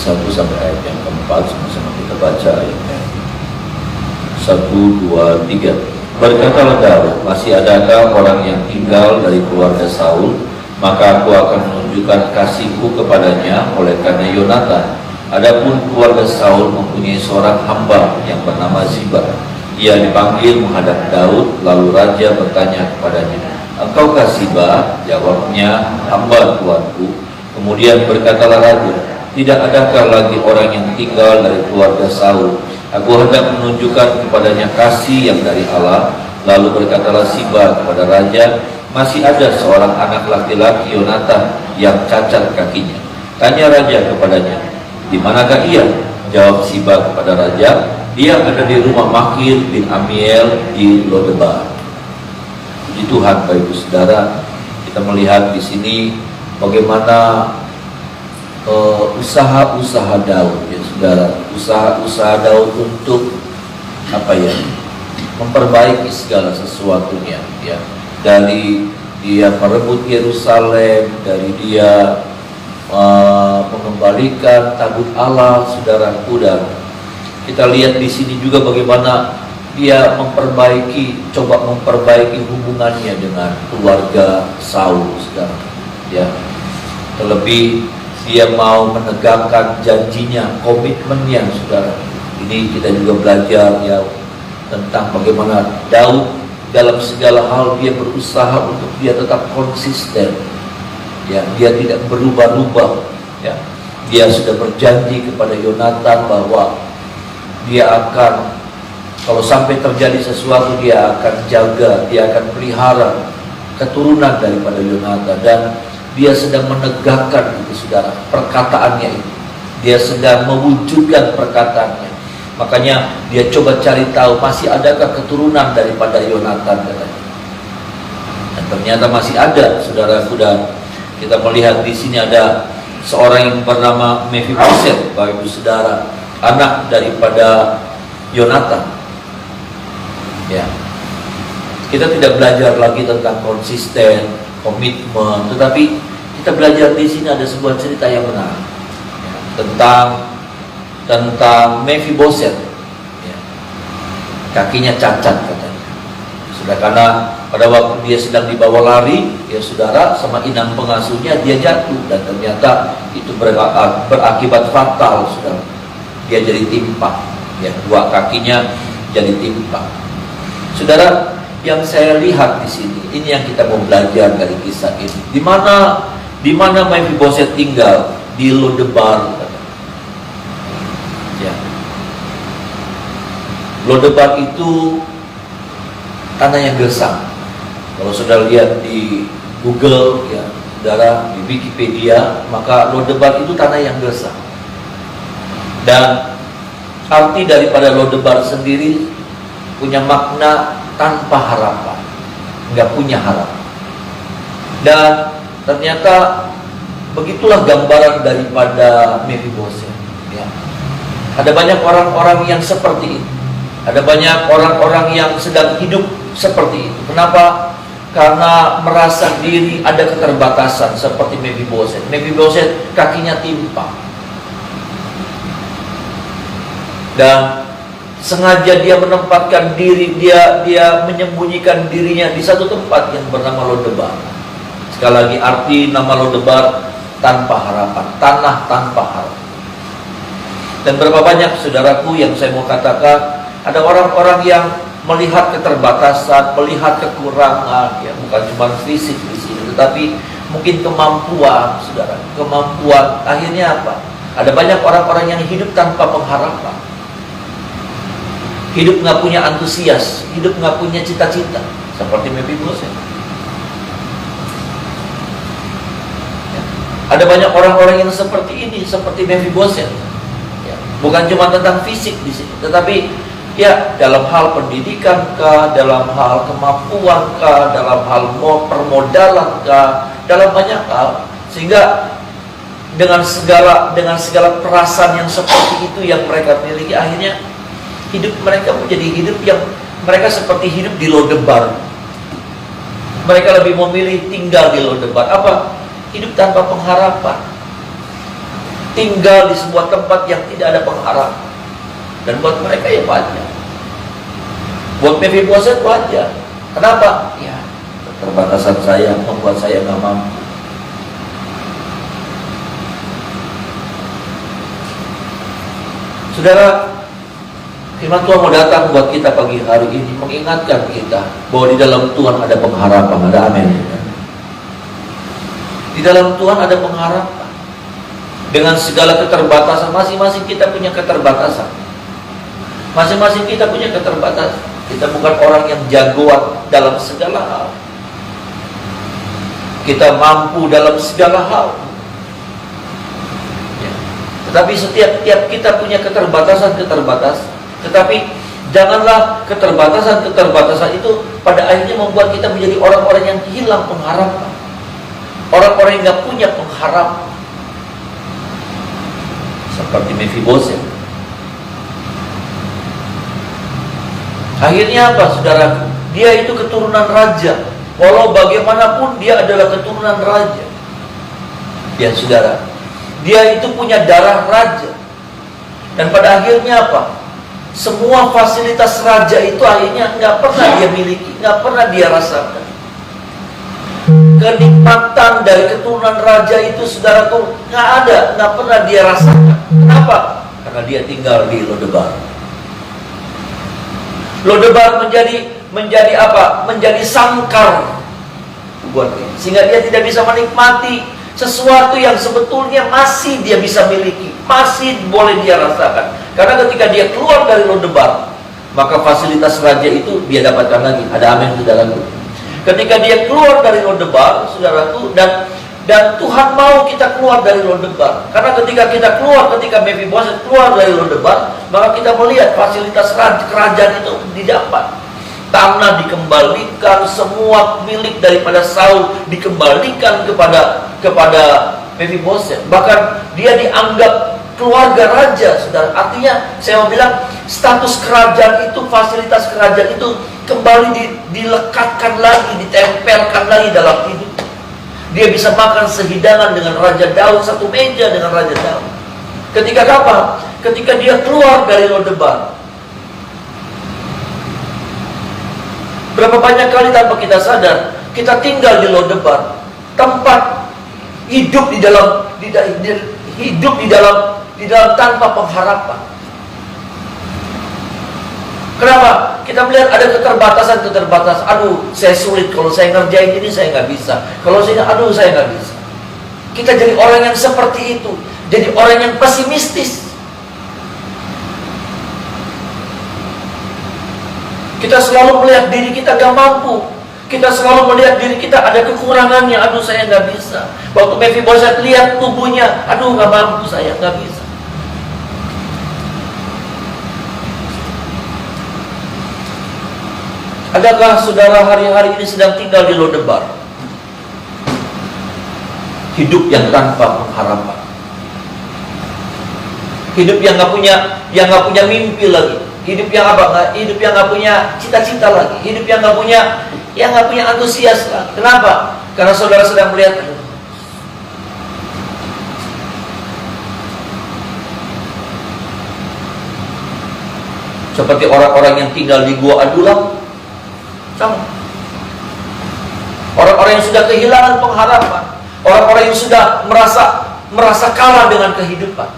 1 sampai ayat yang keempat. Sama-sama kita baca ayatnya. 1, 2, 3. Berkatalah Daud, masih adakah orang yang tinggal dari keluarga Saul? Maka aku akan menunjukkan kasihku kepadanya oleh karena Yonatan. Adapun keluarga Saul mempunyai seorang hamba yang bernama Ziba. Ia dipanggil menghadap Daud, lalu raja bertanya kepadanya, "Engkaukah Ziba?" Jawabnya, "Hamba tuanku." Kemudian berkatalah raja, "Tidak adakah lagi orang yang tinggal dari keluarga Saul? Aku hendak menunjukkan kepadanya kasih yang dari Allah." Lalu berkatalah Ziba kepada raja, "Masih ada seorang anak laki-laki Yonatan yang cacat kakinya." Tanya raja kepadanya, "Di manakah ia?" Jawab Ziba kepada raja, "Dia ada di rumah Makir bin Amiel di Lodebar." Puji Tuhan, Bapak Ibu Saudara, kita melihat di sini bagaimana usaha-usaha Daud, ya Saudara, usaha-usaha Daud untuk memperbaiki segala sesuatunya, ya. Dari dia merebut Yerusalem, dari dia mengembalikan tabut Allah, saudaraku, dan kita lihat di sini juga bagaimana dia coba memperbaiki hubungannya dengan keluarga Saul, saudara. Ya, terlebih dia mau menegakkan janjinya, komitmennya, saudara. Ini kita juga belajar ya tentang bagaimana Daud dalam segala hal dia berusaha untuk dia tetap konsisten. Ya, dia tidak berubah-ubah. Ya, dia sudah berjanji kepada Yonatan bahwa dia akan, kalau sampai terjadi sesuatu, dia akan jaga, dia akan pelihara keturunan daripada Yonatan, dan dia sedang menegakkan itu, saudara, perkataannya itu. Dia sedang mewujudkan perkataannya. Makanya dia coba cari tahu masih adakah keturunan daripada Yonatan, katanya. Dan ternyata masih ada, saudaraku, dan kita melihat di sini ada seorang yang bernama Mephiboset, Bapak Ibu Saudara, anak daripada Yonatan. Ya, kita tidak belajar lagi tentang konsisten, komitmen, tetapi kita belajar di sini ada sebuah cerita yang menarik, ya, tentang Mephiboset. Ya, kakinya cacat, katanya. Sudah, karena pada waktu dia sedang dibawa lari, ya saudara, sama inang pengasuhnya, dia jatuh, dan ternyata itu berakibat fatal, saudara. Dia jadi timpang, ya, dua kakinya jadi timpang. Saudara, yang saya lihat di sini, ini yang kita mau belajar dari kisah ini. Di mana Mephiboset tinggal? Di Lodebar. Ya. Lodebar itu tanah yang gersang. Kalau saudara lihat di Google, ya, saudara, di Wikipedia, maka Lodebar itu tanah yang gersang. Dan arti daripada Lodebar sendiri punya makna tanpa harapan, nggak punya harapan. Dan ternyata begitulah gambaran daripada Mephiboset. Ya. Ada banyak orang-orang yang seperti itu. Ada banyak orang-orang yang sedang hidup seperti itu. Kenapa? Karena merasa diri ada keterbatasan seperti Mephiboset. Mephiboset kakinya timpang. Dan sengaja dia menempatkan diri, dia menyembunyikan dirinya di satu tempat yang bernama Lodebar. Sekali lagi, arti nama Lodebar tanpa harapan, tanah tanpa harapan. Dan berapa banyak, saudaraku, yang saya mau katakan, ada orang-orang yang melihat keterbatasan, melihat kekurangan, ya, bukan cuma fisik di sini, tetapi mungkin kemampuan, saudara, kemampuan. Akhirnya apa? Ada banyak orang-orang yang hidup tanpa pengharapan. Hidup nggak punya antusias, hidup nggak punya cita-cita, seperti Mephiboset. Ya. Ada banyak orang-orang yang seperti ini, seperti Mephiboset. Ya. Bukan cuma tentang fisik di sini, tetapi ya dalam hal pendidikan kah, dalam hal kemampuan kah, dalam hal permodalan kah, dalam banyak hal, sehingga dengan segala perasaan yang seperti itu yang mereka miliki, akhirnya hidup mereka menjadi hidup yang mereka seperti hidup di Lodebar. Mereka lebih memilih tinggal di Lodebar. Apa? Hidup tanpa pengharapan. tinggal di sebuah tempat yang tidak ada pengharapan. Dan buat mereka ya wajar. Buat Mephibosheth wajar. Kenapa? Ya, keterbatasan saya membuat saya nggak mampu. Saudara, firman Tuhan mau datang buat kita pagi hari ini, mengingatkan kita bahwa di dalam Tuhan ada pengharapan. Ada amin. Di dalam Tuhan ada pengharapan. Dengan segala keterbatasan, masing-masing kita punya keterbatasan. Masing-masing kita punya keterbatasan. Kita bukan orang yang jagoan dalam segala hal. Kita mampu dalam segala hal. Ya. Tetapi setiap kita punya keterbatasan. Tetapi janganlah keterbatasan itu pada akhirnya membuat kita menjadi orang-orang yang hilang pengharapan. Orang-orang yang tidak punya pengharapan. Seperti Mephibosheth. Akhirnya apa, saudara? Dia itu keturunan raja. Walau bagaimanapun dia adalah keturunan raja. Ya, saudara. Dia itu punya darah raja. Dan pada akhirnya apa? Semua fasilitas raja itu akhirnya nggak pernah dia miliki, nggak pernah dia rasakan. Kenikmatan dari keturunan raja itu, saudaraku, nggak pernah dia rasakan. Kenapa? Karena dia tinggal di Lodebar. Lodebar menjadi apa? Menjadi sangkar buat dia, sehingga dia tidak bisa menikmati sesuatu yang sebetulnya masih dia bisa miliki, masih boleh dia rasakan. Karena ketika dia keluar dari Lodebar, maka fasilitas raja itu dia dapatkan lagi. Ada amin, saudaraku. Ketika dia keluar dari Lodebar, saudaraku, dan Tuhan mau kita keluar dari Lodebar. Karena ketika Mephibosheth keluar dari Lodebar, maka kita melihat fasilitas kerajaan itu didapat. Tanah dikembalikan, semua milik daripada Saul dikembalikan kepada Mephibosheth. Bahkan dia dianggap keluarga raja, saudara. Artinya saya mau bilang, status kerajaan itu, fasilitas kerajaan itu kembali dilekatkan lagi, ditempelkan lagi dalam hidup. Dia bisa makan sehidangan dengan Raja Daud, satu meja dengan Raja Daud. Ketika apa? Ketika dia keluar dari Lodebar. Berapa banyak kali tanpa kita sadar, kita tinggal di Lodebar, tempat hidup di dalam tanpa pengharapan. Kenapa? Kita melihat ada keterbatasan. Aduh, saya sulit. Kalau saya ngerjain ini, saya nggak bisa. Kalau saya nggak bisa. Kita jadi orang yang seperti itu. Jadi orang yang pesimistis. Kita selalu melihat diri kita gak mampu. Kita selalu melihat diri kita ada kekurangannya. Aduh, saya nggak bisa. Waktu Mephibosheth lihat tubuhnya, aduh, nggak mampu, saya nggak bisa. Adakah saudara hari-hari ini sedang tinggal di Lodebar? Hidup yang tanpa pengharapan. Hidup yang nggak punya mimpi lagi. Hidup yang nggak punya cita-cita lagi. Hidup yang nggak punya antusias lagi. Kenapa? Karena saudara sedang melihat, seperti orang-orang yang tinggal di Gua Adulam. Sama. Orang-orang yang sudah kehilangan pengharapan, orang-orang yang sudah merasa kalah dengan kehidupan.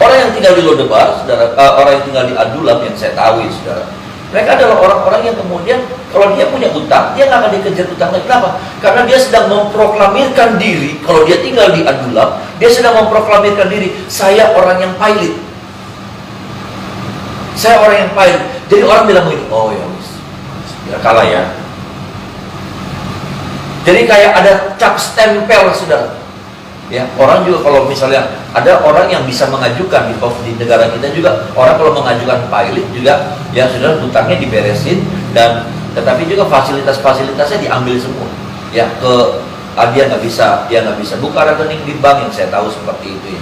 Orang yang tinggal di Lodebar, saudara, orang yang tinggal di Adulam yang saya tahu, saudara, mereka adalah orang-orang yang kemudian kalau dia punya utang, dia nggak akan dikejar utang lagi. Kenapa? Karena dia sedang memproklamirkan diri. Kalau dia tinggal di Adulam, dia sedang memproklamirkan diri, saya orang yang pailit. Saya orang yang pahit. Jadi orang bilang begini, oh ya wis, kalah ya. Jadi kayak ada cap stempel, saudara. Ya, orang juga kalau misalnya ada orang yang bisa mengajukan di negara kita juga, orang kalau mengajukan pilot juga, ya saudara, hutangnya diberesin, dan tetapi juga fasilitasnya diambil semua. Ya, dia nggak bisa buka rekening di bank, yang saya tahu seperti itu ya.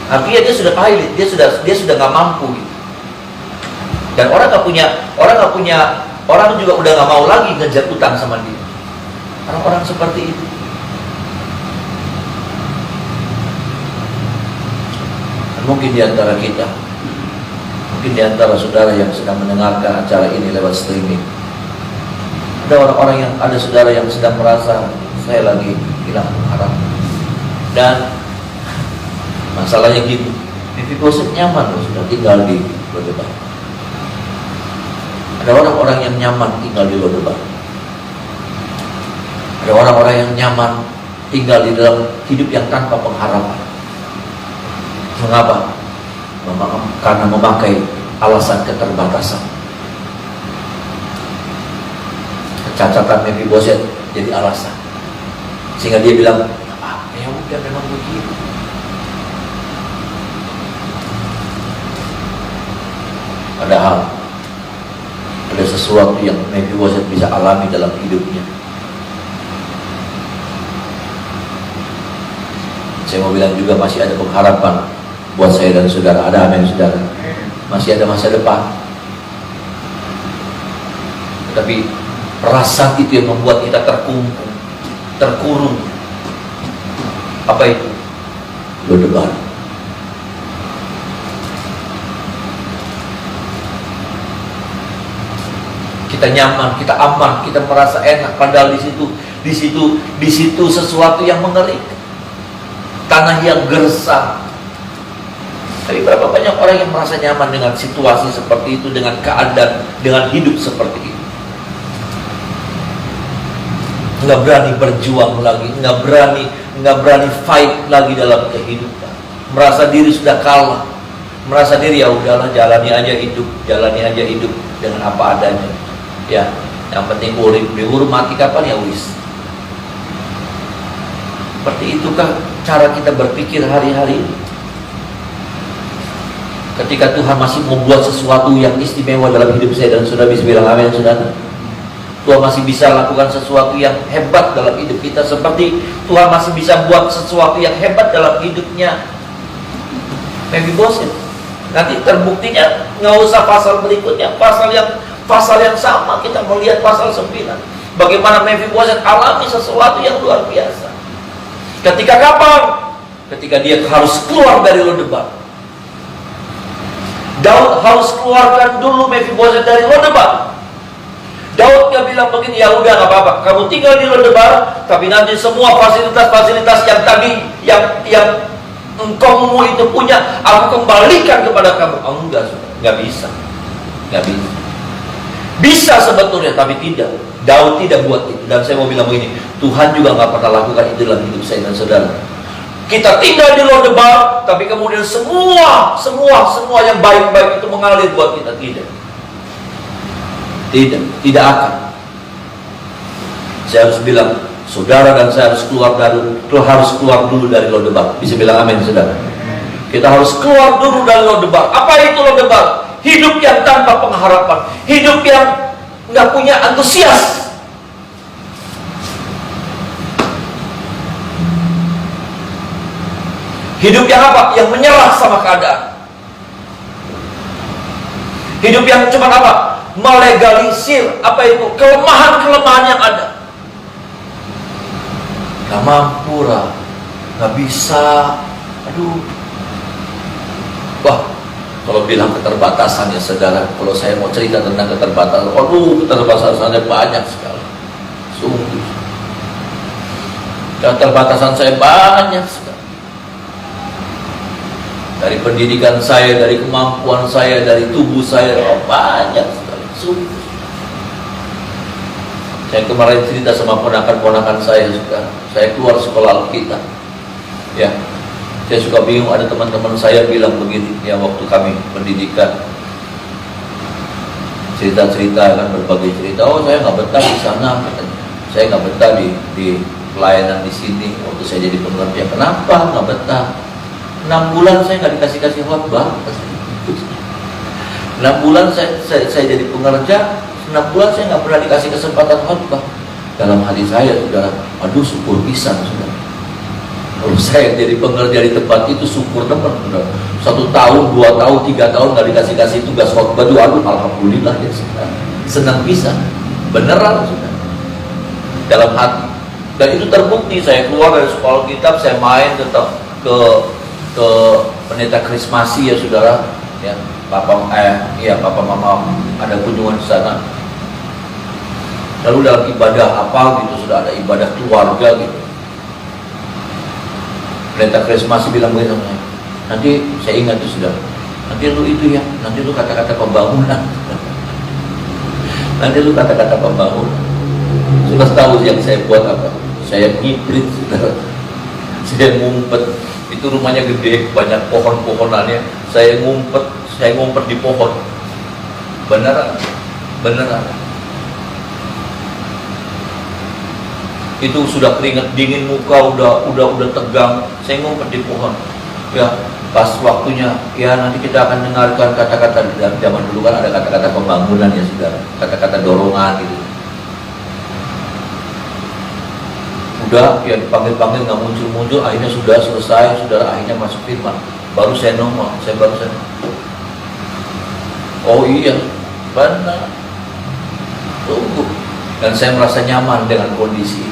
Artinya dia sudah pilot, dia sudah nggak mampu gitu. Dan orang juga udah nggak mau lagi ngejar utang sama dia. Orang-orang seperti itu. Mungkin di antara kita, mungkin di antara saudara yang sedang mendengarkan acara ini lewat streaming, ada orang-orang yang, ada saudara yang sedang merasa saya lagi hilang harap. Dan masalahnya gitu, Mephibosheth nyaman loh sudah tinggal di Lodebar. Ada orang-orang yang nyaman tinggal di Lodebar. Ada orang-orang yang nyaman tinggal di dalam hidup yang tanpa pengharapan. Mengapa? Karena memakai alasan keterbatasan. Kecacatan Mephibosheth jadi alasan, sehingga dia bilang, ya udah memang begitu. Padahal ada sesuatu yang Mephibosheth bisa alami dalam hidupnya. Saya mau bilang juga masih ada pengharapan buat saya dan saudara. Ada amin saudara. Masih ada masa depan. Tapi perasaan itu yang membuat kita terkurung. Apa itu? Lodebar. Kita nyaman, kita aman, kita merasa enak. Padahal di situ sesuatu yang mengerikan. Tanah yang gersang. Tapi berapa banyak orang yang merasa nyaman dengan situasi seperti itu, dengan keadaan, dengan hidup seperti itu. Nggak berani berjuang lagi, nggak berani fight lagi dalam kehidupan. Merasa diri sudah kalah, merasa diri ya udahlah, jalani aja hidup dengan apa adanya. Ya, yang penting urip, mati kapan ya wis. Seperti itukah cara kita berpikir hari-hari ini? Ketika Tuhan masih membuat sesuatu yang istimewa dalam hidup saya dan saudara bisa bilang amin saudara. Tuhan masih bisa lakukan sesuatu yang hebat dalam hidup kita, seperti Tuhan masih bisa buat sesuatu yang hebat dalam hidupnya Mephibosheth. Nanti terbuktinya nggak usah pasal berikutnya, pasal yang sama kita melihat pasal 9. Bagaimana Mephibosheth alami sesuatu yang luar biasa. Ketika kapan? Ketika dia harus keluar dari Lodebar. Daud harus keluarkan dulu Mephibosheth dari Lodebar. Daud gak bilang begini, ya udah gak apa-apa, kamu tinggal di Lodebar, tapi nanti semua fasilitas-fasilitas yang tadi yang engkau itu punya, aku kembalikan kepada kamu. Oh enggak, nggak bisa. Bisa sebetulnya, tapi tidak. Daud tidak buat itu. Dan saya mau bilang begini, Tuhan juga gak pernah lakukan itu dalam hidup saya dan saudara. Kita tinggal di Lodebar, tapi kemudian semua yang baik-baik itu mengalir buat kita. Tidak akan. Saya harus bilang, saudara dan saya harus keluar dulu dari Lodebar. Bisa bilang amin saudara. Kita harus keluar dulu dari Lodebar. Apa itu Lodebar? Hidup yang tanpa pengharapan, hidup yang nggak punya antusias. Hidup yang apa? Yang menyerah sama keadaan. Hidup yang cuma apa? Melegalisir apa itu? Kelemahan-kelemahan yang ada. Gak mampu lah, gak bisa. Aduh. Wah, kalau bilang keterbatasannya saudara, kalau saya mau cerita tentang keterbatasan, keterbatasannya banyak sekali. Sungguh. Keterbatasan saya banyak sekali. Dari pendidikan saya, dari kemampuan saya, dari tubuh saya, banyak sekali. Sungguh. Saya kemarin cerita sama ponakan-ponakan saya juga. Saya keluar sekolah Alkitab. Ya, saya suka bingung, ada teman-teman saya bilang begini, ya waktu kami pendidikan, cerita-cerita kan, berbagai cerita. Oh saya nggak betah di sana, katanya. Saya nggak betah di pelayanan di sini. Waktu saya jadi pengerja, kenapa nggak betah? 6 bulan saya nggak dikasih khotbah. 6 bulan saya jadi pengerja, 6 bulan saya nggak pernah dikasih kesempatan khotbah. Dalam hati saya sudah, aduh syukur pisan sudah. Kalau saya jadi pengerja di tempat itu syukur teman, sudah 1 tahun, 2 tahun, 3 tahun nggak dikasih tugas khotbah, aduh alhamdulillah ya sudah. Senang pisan, beneran sudah. Dalam hati. Dan itu terbukti. Saya keluar dari sekolah kitab, saya main tetap ke Pendeta Krismasi ya saudara, ya papa mama ada kunjungan di sana. Lalu dalam ibadah apa gitu, sudah ada ibadah keluarga gitu, Pendeta Krismasi bilang begini sama saya, nanti saya ingat tuh saudara, nanti lu itu ya, nanti lu kata-kata pembangunan. Nanti lu kata-kata pembangunan. Sudah tahu yang saya buat apa? Saya ngibrit saudara, saya ngumpet. Itu rumahnya gede, banyak pohon-pohonannya. Saya ngumpet di pohon. Beneran. Itu sudah keringat dingin, muka udah tegang. Saya ngumpet di pohon. Ya, pas waktunya, ya nanti kita akan dengarkan kata-kata. Zaman dulu kan ada kata-kata pembangunan ya saudara, kata-kata dorongan gitu. Udah ya dipanggil-panggil nggak muncul-muncul, akhirnya sudah selesai, saudara, akhirnya masuk firman. Baru saya nongol, oh iya, benar, tunggu. Dan saya merasa nyaman dengan kondisi.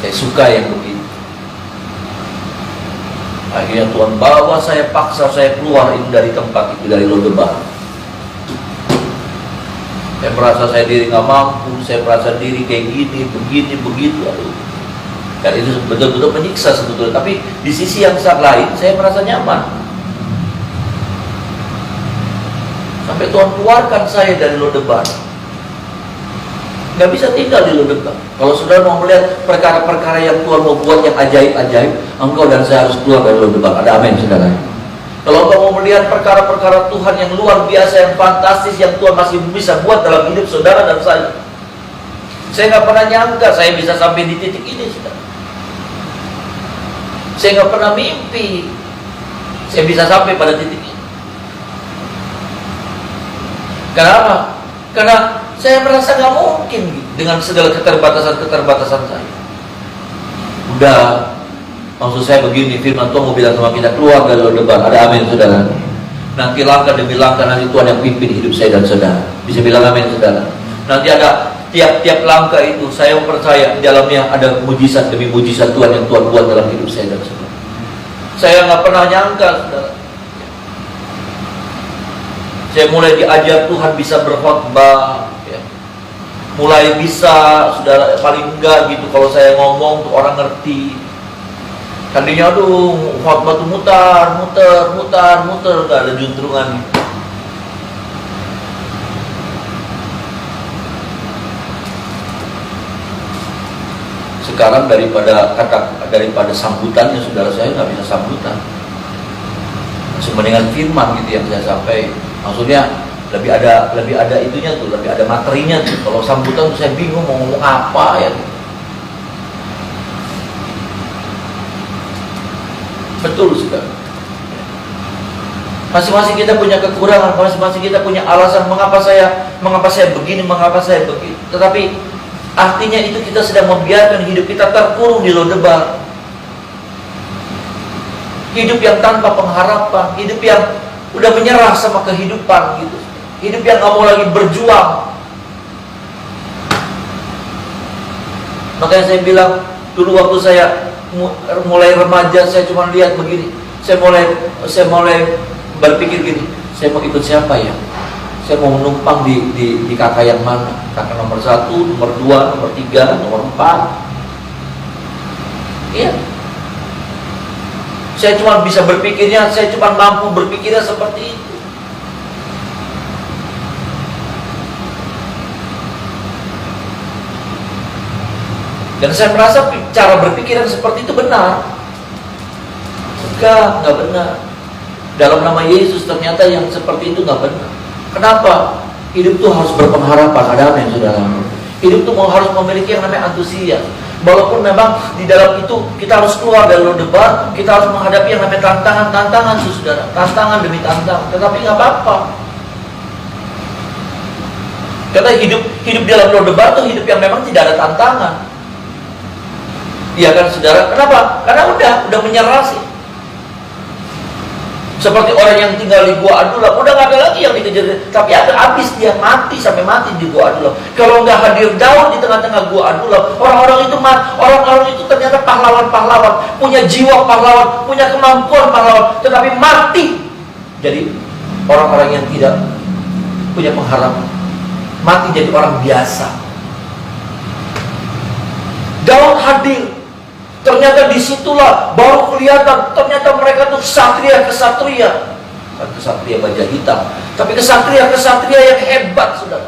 Saya suka yang begitu. Akhirnya Tuhan bawa saya, paksa saya keluar itu dari tempat itu, dari Lodebar. Saya merasa saya diri nggak mampu, saya merasa diri kayak gini, begini, begitu. Aduh. Dan itu betul-betul menyiksa sebetulnya. Tapi di sisi yang lain, saya merasa nyaman. Sampai Tuhan keluarkan saya dari Lodebar. Nggak bisa tinggal di Lodebar. Kalau saudara mau melihat perkara-perkara yang Tuhan mau buat yang ajaib-ajaib, engkau dan saya harus keluar dari Lodebar. Ada amin saudara. Kalau engkau mau melihat perkara-perkara Tuhan yang luar biasa, yang fantastis, yang Tuhan masih bisa buat dalam hidup saudara dan saya nggak pernah nyangka saya bisa sampai di titik ini, saudara. Saya nggak pernah mimpi saya bisa sampai pada titik ini. Kenapa? Karena saya merasa nggak mungkin dengan segala keterbatasan saya. Udah. Maksud saya begini, firman Tuhan mau bilang sama kita, keluar dari Lodebar. Ada amin saudara. Nanti langkah demi langkah, nanti Tuhan yang pimpin hidup saya dan saudara. Bisa bilang amin saudara. Nanti ada tiap langkah itu, saya percaya di dalamnya ada mujizat demi mujizat Tuhan yang Tuhan buat dalam hidup saya dan saudara. Saya nggak pernah nyangka saudara. Saya mulai diajar Tuhan bisa berkhotbah, ya. Mulai bisa saudara, paling enggak gitu kalau saya ngomong tuh orang ngerti. Tadinya aduh khotbah tuh mutar, gak ada juntrungan. Sekarang daripada sambutannya saudara, saya nggak bisa sambutan. Mendingan firman gitu yang saya sampaikan. Maksudnya lebih ada itunya tuh, lebih ada materinya tuh. Kalau sambutan tuh saya bingung mau ngomong apa ya. Betul saudara. Masing-masing kita punya kekurangan, masing-masing kita punya alasan mengapa saya begini, mengapa saya begitu. Tetapi artinya itu kita sedang membiarkan hidup kita terkurung di Lodebar. Hidup yang tanpa pengharapan, hidup yang udah menyerah sama kehidupan gitu. Hidup yang nggak mau lagi berjuang. Makanya saya bilang dulu waktu saya mulai remaja, saya cuma lihat begini. Saya mulai berpikir gini, saya mau ikut siapa ya? Saya mau menumpang di kakak yang mana? Kakak nomor 1, nomor 2, nomor 3, nomor 4. Iya. Saya cuma bisa berpikirnya, saya cuma mampu berpikirnya seperti itu. Dan saya merasa cara berpikir yang seperti itu benar. Enggak benar. Dalam nama Yesus ternyata yang seperti itu enggak benar. Kenapa? Hidup itu harus berpengharapan. Ada amin saudara. Hidup itu harus memiliki yang namanya antusias. Walaupun memang di dalam itu kita harus keluar dari Lodebar, kita harus menghadapi yang namanya tantangan saudara. Tantangan demi tantangan. Tetapi enggak apa-apa. Karena hidup di dalam Lodebar itu hidup yang memang tidak ada tantangan. Iya kan saudara? Kenapa? Karena udah menyerah sih. Seperti orang yang tinggal di gua Adulam, udah gak ada lagi yang dikejar. dikejar. Tapi habis dia mati, sampai mati di Gua Adulam. Kalau nggak hadir Daud di tengah-tengah Gua Adulam, orang-orang itu ternyata pahlawan-pahlawan, punya jiwa pahlawan, punya kemampuan pahlawan, tetapi mati jadi orang-orang yang tidak punya pengharapan, mati jadi orang biasa. Daud hadir. Ternyata disitulah baru kelihatan, ternyata mereka tuh kesatria. Bukan kesatria baja hitam, tapi kesatria yang hebat, saudara.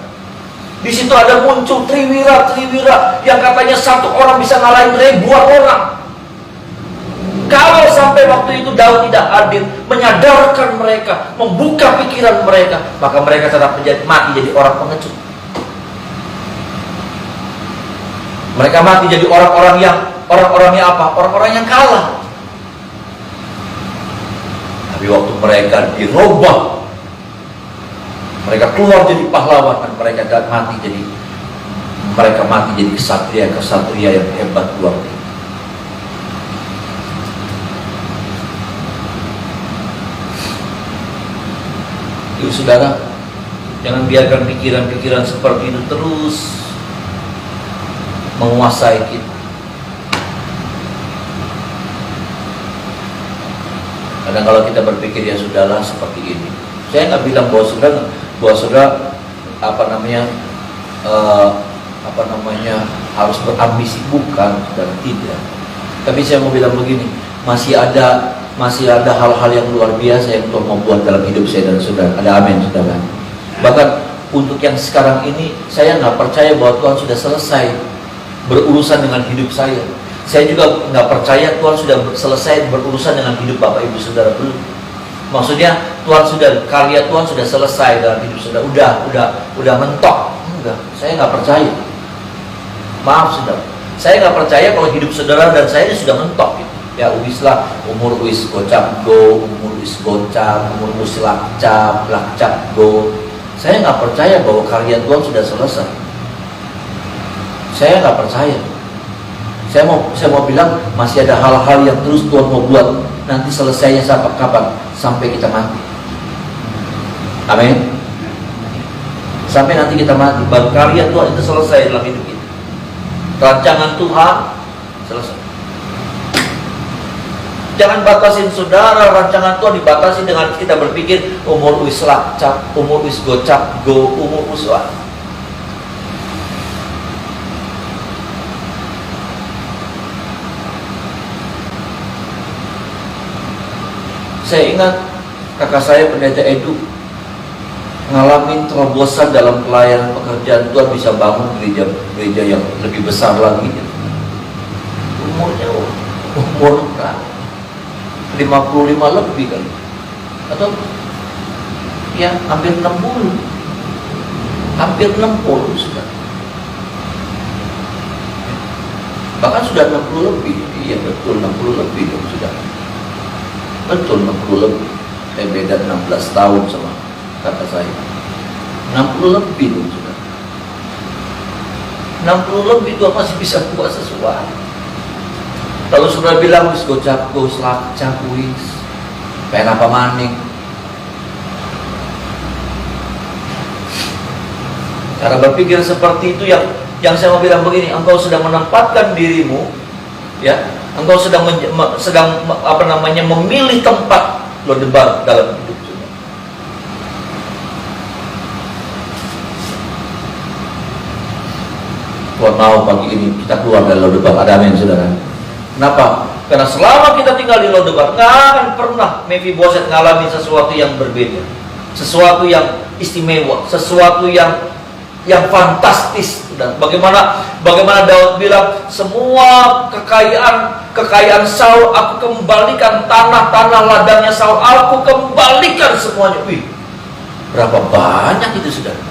Di situ ada muncul triwira yang katanya satu orang bisa ngalahin ribuan orang. Kalau sampai waktu itu Daud tidak hadir, menyadarkan mereka, membuka pikiran mereka, maka mereka tetap mati jadi orang pengecut. Mereka mati jadi orang-orangnya apa? Orang-orang yang kalah. Tapi waktu mereka dirubah, mereka keluar jadi pahlawan, dan mereka mati jadi kesatria yang hebat luar biasa. Jadi saudara, jangan biarkan pikiran-pikiran seperti itu terus menguasai kita. Kadang kalau kita berpikir ya sudahlah seperti ini. Saya nggak bilang bahwa saudara harus berambisi, bukan, saudara, tidak. Tapi saya mau bilang begini, masih ada hal-hal yang luar biasa yang Tuhan mau buat dalam hidup saya dan saudara. Ada amin, saudara. Bahkan untuk yang sekarang ini, saya nggak percaya bahwa Tuhan sudah selesai berurusan dengan hidup saya. Saya juga nggak percaya Tuhan sudah selesai berurusan dengan hidup Bapak Ibu Saudara belum. Maksudnya karya Tuhan sudah selesai dalam hidup saudara. Udah mentok. Enggak, saya nggak percaya. Maaf saudara, saya nggak percaya kalau hidup saudara dan saya ini sudah mentok gitu. Ya uislah, umur uis gocap go, umur uis gocap, umur uis lakcap go. Saya nggak percaya bahwa karya Tuhan sudah selesai. Saya nggak percaya. Saya mau bilang masih ada hal-hal yang terus Tuhan mau buat. Nanti selesainya sampai kapan? Sampai kita mati. Amin. Sampai nanti kita mati, baru karya Tuhan itu selesai dalam hidup kita. Rancangan Tuhan selesai. Jangan batasin saudara, rancangan Tuhan dibatasi dengan kita berpikir umur wis lakcap, umur wis gocap go, umur wis wah. Saya ingat kakak saya pendeta Edu ngalamin terobosan dalam pelayanan pekerjaan Tuhan, bisa bangun gereja yang lebih besar lagi. Umur 55 lebih kan, atau ya hampir 60 sudah, bahkan sudah 60 lebih. Iya betul, 60 lebih dong sudah. Betul, 60 lebih. Saya beda 16 tahun sama kakak saya. 60 lebih dong sudah. 60 lebih Tuhan masih bisa buat sesuatu. Kalau sudah bilang wis gocap go selakcap wis pengen apa maning. Cara berpikir seperti itu yang saya mau bilang begini, engkau sedang menempatkan dirimu, ya, engkau sedang memilih tempat lo debar dalam hidup saudara. Tuhan mau pagi ini kita keluar dari lo debar. Ada amin saudara. Kenapa? Karena selama kita tinggal di Lodebar, nggak akan pernah Mephiboset ngalamin sesuatu yang berbeda, sesuatu yang istimewa, sesuatu yang fantastis. Dan bagaimana Daud bilang, semua kekayaan Saul aku kembalikan, tanah ladangnya Saul aku kembalikan semuanya. Wih, berapa banyak itu saudara.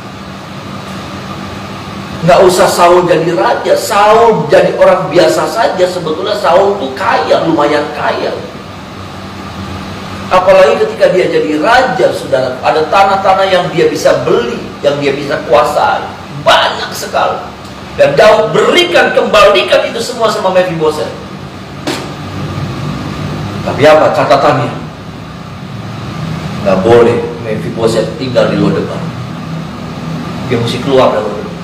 Nggak usah Saul jadi raja, Saul jadi orang biasa saja. Sebetulnya Saul tuh kaya, lumayan kaya. Apalagi ketika dia jadi raja, saudara, ada tanah-tanah yang dia bisa beli, yang dia bisa kuasai, banyak sekali. Dan Daud kembalikan itu semua sama Mephiboset. Tapi apa catatannya? Nggak boleh Mephiboset tinggal di Lodebar. Dia mesti keluar dari Lodebar.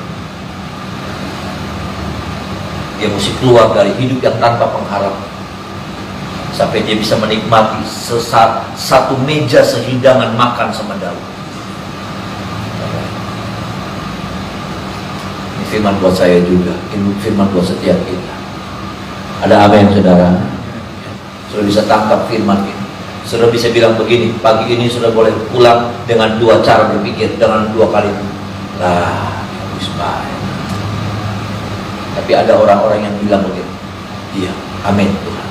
Dia mesti keluar dari hidup yang tanpa pengharapan, sampai dia bisa menikmati satu meja sehidangan makan sama Daud. Ini firman buat saya juga, ini firman buat setiap kita. Ada amin, saudara? Sudah bisa tangkap firman ini. Sudah bisa bilang begini, pagi ini sudah boleh pulang dengan 2 cara berpikir, dengan 2 kali. Lah, bagus baik. Tapi ada orang-orang yang bilang begini, iya, amin Tuhan,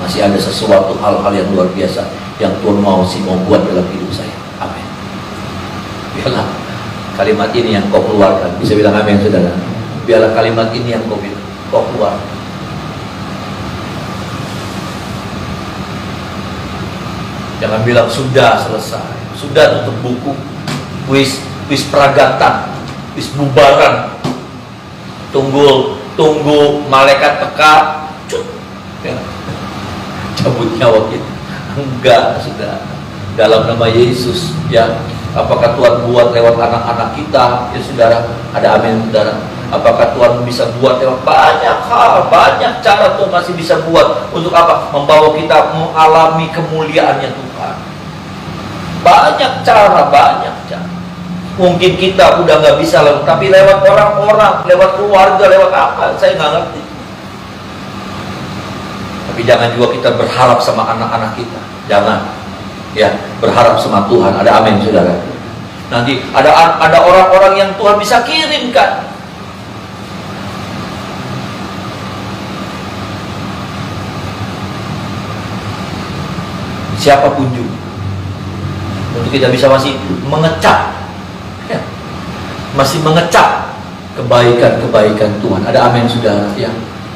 masih ada sesuatu hal-hal yang luar biasa yang Tuhan mau buat dalam hidup saya. Amin. Biarlah kalimat ini yang kau keluarkan. Bisa bilang amin, saudara? Biarlah kalimat ini yang kau bilang, kau keluar. Jangan bilang sudah selesai, sudah tutup buku, wis peragatan, wis bubaran, tunggu malaikat teka, ya, cabut nyawa kita. Enggak, sudah. Dalam nama Yesus, ya. Apakah Tuhan buat lewat anak-anak kita, ya saudara? Ada amin, saudara. Apakah Tuhan bisa buat lewat banyak hal, banyak cara Tuhan masih bisa buat. Untuk apa? Membawa kita mengalami kemuliaannya Tuhan. Banyak cara. Mungkin kita udah nggak bisa lalu, tapi lewat orang-orang, lewat keluarga, lewat apa? Saya nggak ngerti. Tapi jangan juga kita berharap sama anak-anak kita. Jangan, ya, berharap sama Tuhan. Ada amin, saudara. Nanti ada orang-orang yang Tuhan bisa kirimkan. Siapapun juga, untuk kita bisa masih mengecap, ya, masih mengecap kebaikan-kebaikan Tuhan. Ada amin, saudara, ya.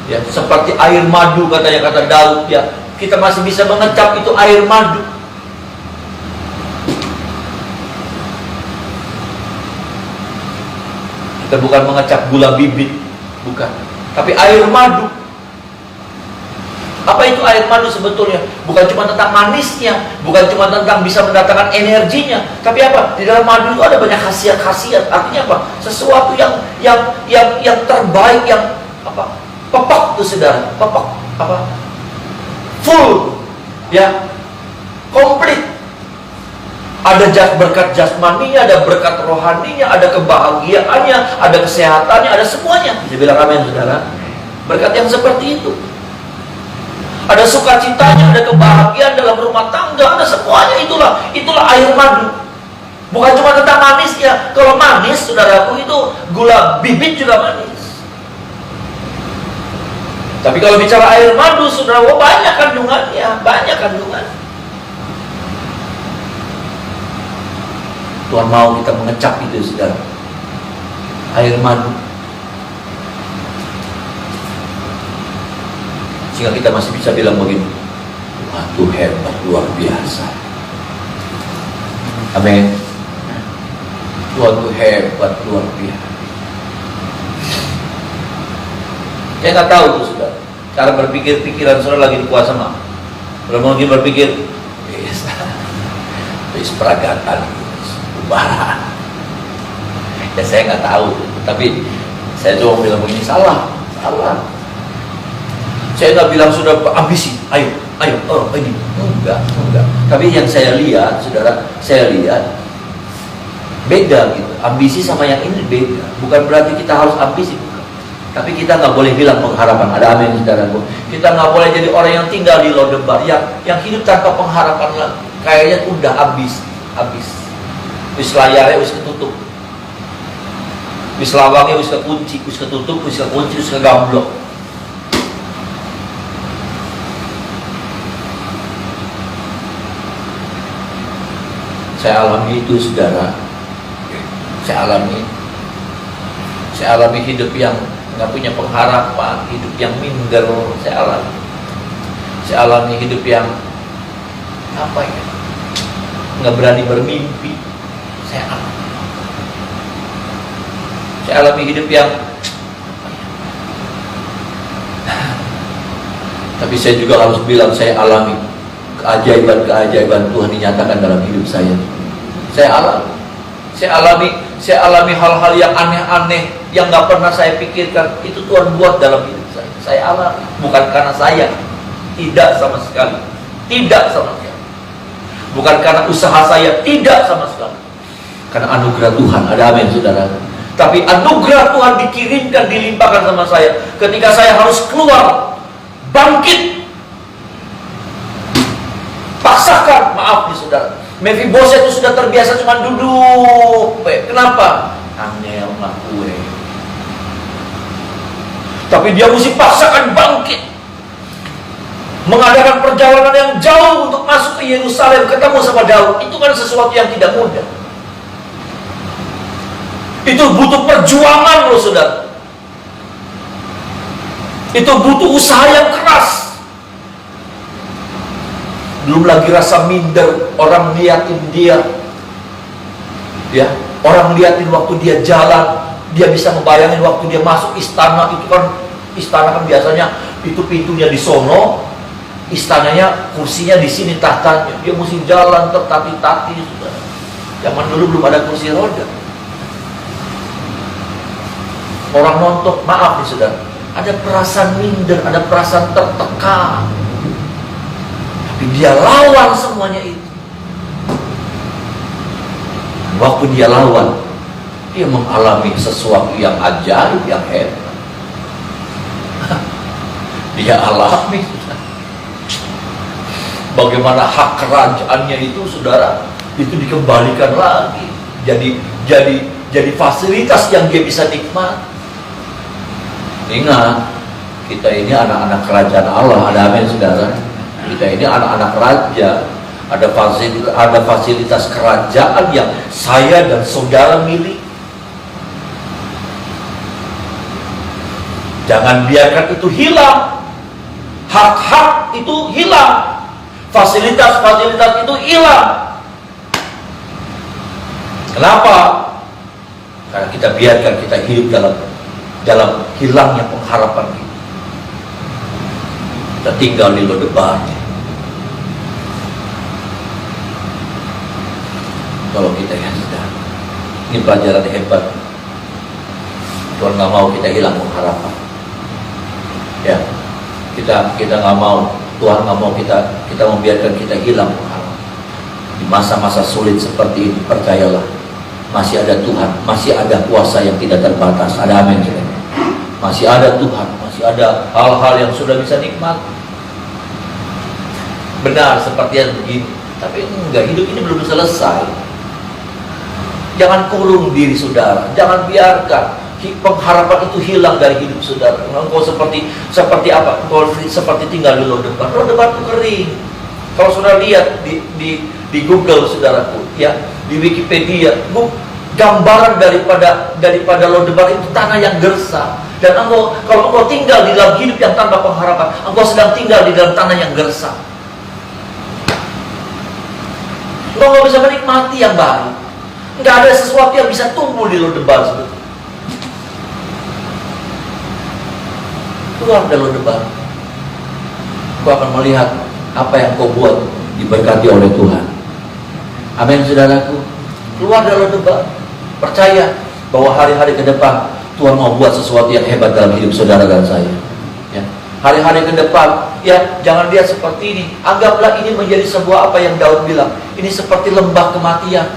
Ya, seperti air madu kata Daud, ya. Kita masih bisa mengecap itu air madu. Kita bukan mengecap gula bibit, bukan, tapi air madu. Apa itu air madu sebetulnya? Bukan cuma tentang manisnya, bukan cuma tentang bisa mendatangkan energinya, tapi apa? Di dalam madu itu ada banyak khasiat-khasiat. Artinya apa? Sesuatu yang terbaik, yang apa? Pepek tuh, saudara. Pepek apa? Full, ya, komplit. Ada berkat jasmaninya, ada berkat rohaninya, ada kebahagiaannya, ada kesehatannya, ada semuanya. Bisa bilang amin, saudara? Berkat yang seperti itu. Ada sukacitanya, ada kebahagiaan dalam rumah tangga, ada semuanya. Itulah air madu. Bukan cuma tentang manisnya. Kalau manis, saudaraku, itu gula bibit juga manis. Tapi kalau bicara air madu, saudara, banyak kandungannya, banyak kandungan. Tuhan mau kita mengecap itu, saudara. Air madu. Sehingga kita masih bisa bilang begini, Tuhan itu hebat, luar biasa. Amin. Tuhan itu hebat, luar biasa. Saya nggak tahu tuh, saudara, cara pikiran saudara lagi kuasa mah. Kalau mungkin berpikir, wis peragatan, bubaran. Ya saya nggak tahu, tapi saya cuma bilang begini, salah. Saya nggak bilang sudah ambisi, ayo, ini enggak. Tapi yang saya lihat, saudara, beda gitu. Ambisi sama yang ini beda. Bukan berarti kita harus ambisi, bukan. Tapi kita nggak boleh bilang pengharapan. Ada amin, saudaraku. Kita nggak boleh jadi orang yang tinggal di Lodebar, yang hidup tanpa pengharapan lagi. Kayaknya udah habis. Wis layarnya wis ketutup. Wis lawangnya wis kekunci, wis ketutup, wis kegamblok. Saya alami itu, saudara. Saya alami hidup yang nggak punya pengharapan, hidup yang minder. Saya alami hidup yang apa ya? Nggak berani bermimpi. Saya alami hidup yang tapi saya juga harus bilang saya alami keajaiban Tuhan dinyatakan dalam hidup saya. Saya alami hal-hal yang aneh-aneh yang nggak pernah saya pikirkan. Itu Tuhan buat dalam hidup saya. Saya alami, bukan karena saya, tidak sama sekali, tidak sama sekali. Bukan karena usaha saya, tidak sama sekali. Karena anugerah Tuhan. Ada amin, saudara. Tapi anugerah Tuhan dikirimkan, dilimpahkan sama saya ketika saya harus keluar, bangkit, paksakan. Maaf nih saudara, Mephiboset itu sudah terbiasa cuma duduk. Kenapa? Angel mah kue. Tapi dia mesti paksakan bangkit, mengadakan perjalanan yang jauh untuk masuk ke Yerusalem, ketemu sama Daud. Itu kan sesuatu yang tidak mudah. Itu butuh perjuangan loh saudara. Itu butuh usaha yang keras. Belum lagi rasa minder, orang liatin dia, ya, orang liatin waktu dia jalan. Dia bisa membayangin waktu dia masuk istana. Itu kan, istana kan biasanya itu pintunya di sono, istananya, kursinya di sini, tahtanya. Dia mesti jalan tertati-tati saudara. Zaman dulu belum ada kursi roda. Orang nonton, maaf nih saudara, ada perasaan minder, ada perasaan tertekan. Tapi dia lawan semuanya itu. Waktu dia lawan, dia mengalami sesuatu yang ajaib, yang hebat. Dia alami bagaimana hak kerajaannya itu saudara, itu dikembalikan lagi. Jadi fasilitas yang dia bisa nikmati. Ingat, kita ini anak-anak kerajaan Allah. Ada amin saudara. Kita ini anak-anak raja. Ada fasilitas kerajaan yang saya dan saudara miliki. Jangan biarkan itu hilang. Hak-hak itu hilang. Fasilitas-fasilitas itu hilang. Kenapa? Karena kita biarkan kita hidup dalam hilangnya pengharapan kita. Kita tinggal di Lodebar. Kalau kita ya sudah, ini pelajaran hebat. Tuhan nggak mau kita hilang pengharapan. Ya, kita nggak mau. Tuhan nggak mau kita membiarkan kita hilang pengharapan. Di masa-masa sulit seperti ini, percayalah, masih ada Tuhan, masih ada kuasa yang tidak terbatas. Ada amin. Masih ada Tuhan, masih ada hal-hal yang sudah bisa nikmat. Benar seperti yang begini, tapi enggak, hidup ini belum selesai. Jangan kurung diri saudara, jangan biarkan pengharapan itu hilang dari hidup saudara. Engkau seperti apa? Engkau seperti tinggal di Lodebar. Lodebar itu kering. Kalau saudara lihat di Google saudaraku, ya, di Wikipedia, gambaran daripada Lodebar itu tanah yang gersang. Dan kalau engkau tinggal di dalam hidup yang tanpa pengharapan, engkau sedang tinggal di dalam tanah yang gersang. Engkau nggak bisa menikmati yang baru. Nggak ada sesuatu yang bisa tumbuh di Lodebar sebetulnya. Keluar dari Lodebar, kau akan melihat apa yang kau buat diberkati oleh Tuhan. Amin saudaraku. Keluar dari Lodebar, percaya bahwa hari-hari ke depan Tuhan mau buat sesuatu yang hebat dalam hidup saudara dan saya. Ya. Hari-hari ke depan, ya, jangan lihat seperti ini. Anggaplah ini menjadi sebuah apa yang Daud bilang. Ini seperti lembah kematian.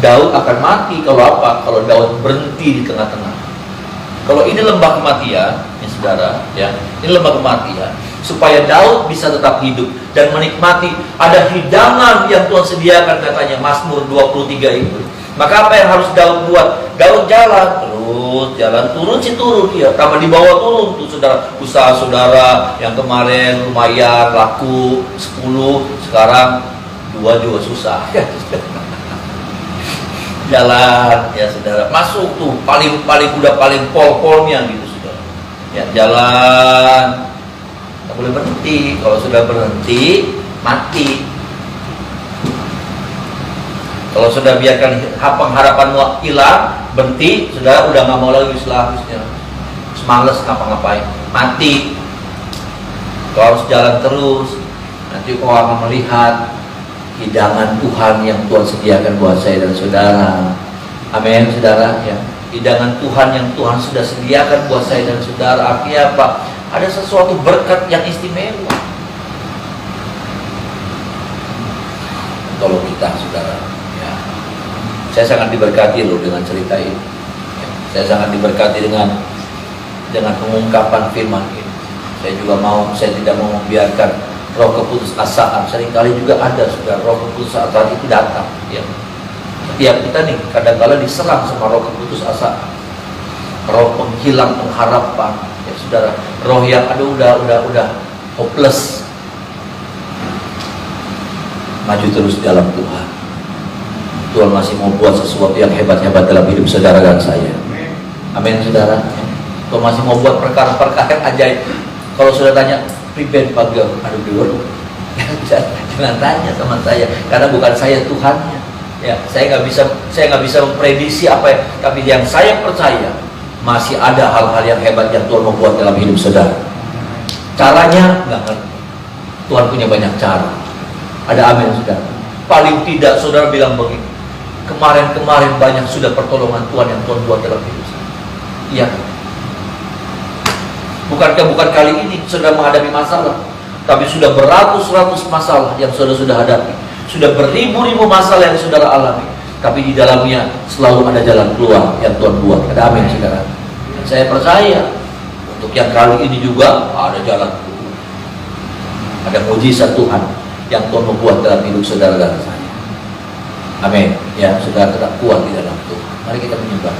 Daud akan mati kalau apa? Kalau Daud berhenti di tengah-tengah. Kalau ini lembah kematian, ya saudara, ya, ini lembah kematian. Supaya Daud bisa tetap hidup dan menikmati, ada hidangan yang Tuhan sediakan, katanya Mazmur 23 itu. Maka apa yang harus Daud buat? Daud jalan terus, jalan turun sih turun, ya, tambah di bawah turun tuh saudara. Usaha saudara yang kemarin lumayan laku 10, sekarang 2 juga susah. Jalan, ya saudara, masuk tuh paling udah paling pol-polnya gitu saudara. Ya, jalan, nggak boleh berhenti. Kalau sudah berhenti, mati. Kalau sudah biarkan pengharapanmu hilang, berhenti, saudara udah nggak mau lagi selanjutnya, males ngapa-ngapain, mati. Kau harus jalan terus. Nanti kau akan melihat hidangan Tuhan yang Tuhan sediakan buat saya dan saudara. Amin, saudara. Ya, hidangan Tuhan yang Tuhan sudah sediakan buat saya dan saudara. Artinya apa? Ada sesuatu berkat yang istimewa. Tolong kita, saudara. Ya. Saya sangat diberkati loh dengan cerita ini. Ya. Saya sangat diberkati dengan pengungkapan firman ini. Saya tidak mau membiarkan roh keputusasaan. Seringkali juga ada, saudara, roh keputusasaan itu datang. Ya. Setiap kita nih kadang-kadang diserang sama roh keputusasaan, roh penghilang pengharapan. Ya, saudara, roh yang udah hopeless. Maju terus dalam Tuhan. Tuhan masih mau buat sesuatu yang hebat-hebat dalam hidup saudara dan saya. Amin, saudara. Tuhan masih mau buat perkara-perkara yang ajaib. Kalau sudah tanya, pribadi pagi, aduh dulu, jangan tanya sama saya, karena bukan saya Tuhannya. Ya, saya nggak bisa memprediksi apa ya, tapi yang saya percaya masih ada hal-hal yang hebat yang Tuhan mau buat dalam hidup saudara. Caranya nggak ngerti. Tuhan punya banyak cara. Ada amin, saudara. Paling tidak saudara bilang begini, kemarin banyak sudah pertolongan Tuhan yang Tuhan buat dalam hidup saya. Iya. Bukan kali ini saudara menghadapi masalah, tapi sudah beratus-ratus masalah yang saudara sudah hadapi. Sudah beribu-ribu masalah yang saudara alami, tapi di dalamnya selalu ada jalan keluar yang Tuhan buat. Ada amin, saudara. Dan saya percaya untuk yang kali ini juga ada jalan keluar. Ada mujizat Tuhan yang Tuhan membuat dalam hidup saudara dan saya. Amin. Ya, saudara tetap kuat di dalam Tuhan. Mari kita menyembah.